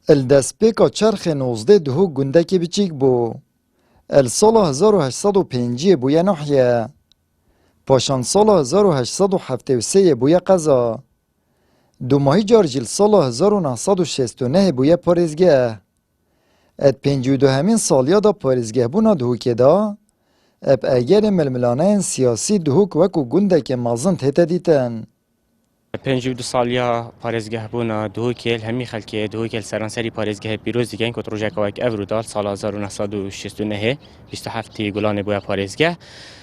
الدسپیکا چرخ 19 دهو گندکی بچیک بو. السال 1805 بویا نحیه. پاشان سال 1873 بویا قضا. دو ماهی جارجیل سال 1969 بویا پارزگه. ات 52 همین سالیا دا پارزگه بونا دهوکه دا. اب اگر ململانه سیاسی دهوک وکو گندک مازن تیتا دیتن. 52 سالیا پارێزگەه بوونا دهوکێل هەمی خەلکێ دهوکێل سەرانسەری پارێزگەهە پیرۆز دیگەین کە ڕۆژێکەوەک ئەڤرودال ساڵ 1969 27 گولانێ بووە پارێزگە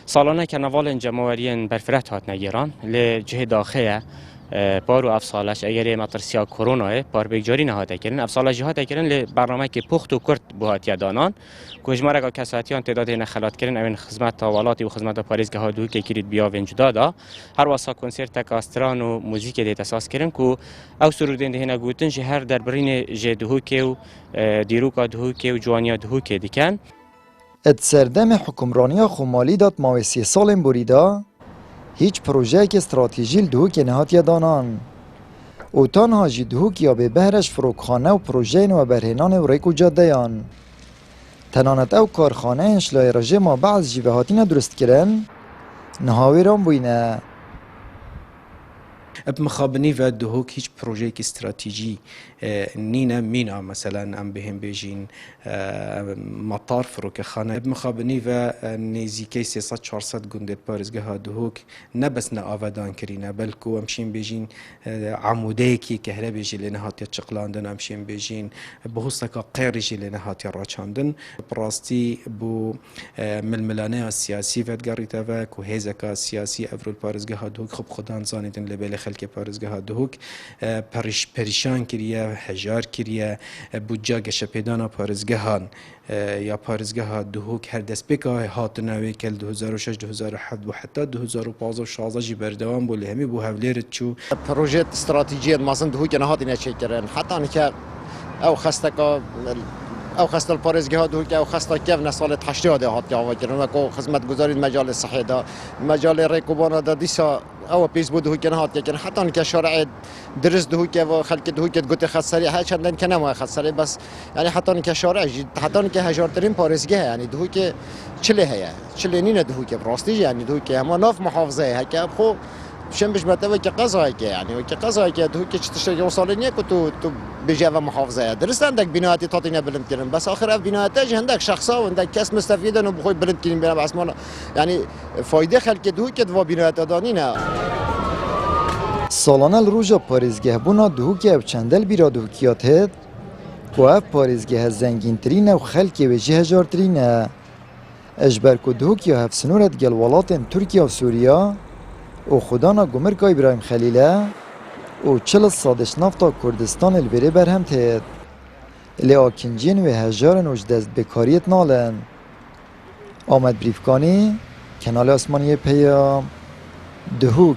ساڵانە کە نەڤاڵên جەمەوەریên بەرفرەت هاتنە گێران لێ جهێ داخەیە بار و اف سالش اگر مطرسیا کرونا بار بگجاری نهاده کردن اف سالش جهات کردن ل برنامه که پخت و کرد بهات یادانان کوجمره که کساتیان تعداد نخلات کردن اون خدمت تاوالاتی و خدمت پاریزگاه ها دو که کرید بیا ونج دادا هر واسه کنسرت کاستران و موزیک دیت اساس کردن کو او سرودن دهنا گوتن هر دربرین جدهو که و دیروکا دهو که و جوانیا دهو که دیکن ات سردم حکمرانی خمالی داد ماوسی سال بریدا هیچ پروژه که استراتژیل دهوک نهات یادانان. او تنها جی دهوک یا به بهرش فروکخانه و پروژه و برهنان و ریکو جاده یان. تنانت او کارخانه انشلای رژه ما بعض جیوه هاتین درست کرن نهاوی رام بوینه. بمخابنی و دهوک هیچ پروژه کی استراتژی نینا مینا مثلا ام بهم بیجین مطار فروکخانه بمخابنی و نزیکی 300 400 گنده پارزگاه دهوک نه بس نه آودان کرینه بلکه امشین بیجین عموده کی کهربی جلی نهاتی چقلاندن امشین بیجین بهوستا که غیر جلی نهاتی راچاندن براستی بو ململانه سیاسی ودگاری و که هزکا سیاسی افرول پارزگاه دهوک خوب خدان زانیدن لبل خلک پارزگاه دهوک پریشان کریه هجار کریه بودجا گشه پیدانا پارزگاهان یا پارزگاه دهوک هر دست بکه هات نوی کل 2006 2007 و حتی 2015 و 16 جی بردوام بولی همی بو هولیر چو پروژه استراتژی مازن دهوک نهادی نچیکرن حتی آنکه او خست الپارزگاه دهوک او خست کیف نسال 80 هات جواب کردن و کو خدمت گزارید مجال صحی دا مجال ریکوبانا دا دیسا او پیش بود دهوک نهاد کردن حتی آنکه شارع درست دهوک و خلک دهوک گوت خسری ها چندن کنه ما خسری بس یعنی حتی آنکه شارع حتی آنکه هجارترین پارزگاه یعنی دهوک چله هيا چله نینه دهوک براستی یعنی دهوک اما ناف محافظه ها که خو شن بش متى وكي قضايا يعني وكي قضايا دهوك تشتري وصلني كنتو بجابه محافظه درست عندك بنايات تعطينا بلند كرن بس اخر بنايات عندك شخصا وعندك كاس مستفيد انه بخوي بلند كرين بلا عثمان يعني فايده خلق دهوك دو بنايات دانينا سالانه الروجا پاریزگه بونا دهوک او چندل بیرا دهوکیات هد و اف پاریزگه زنگین ترینه و خلکی و جه هجار ترینه اجبر که دهوک یا هفسنورت گل ولاتن ترکیه و سوریا او خدانا گمرکا ابراهیم خلیله او 40 سادش نفتا کردستان الوری برهم تید لی آکنجین و هجار نوش دست بکاریت نالن آمد بریفکانی کنال آسمانی پیام دهوک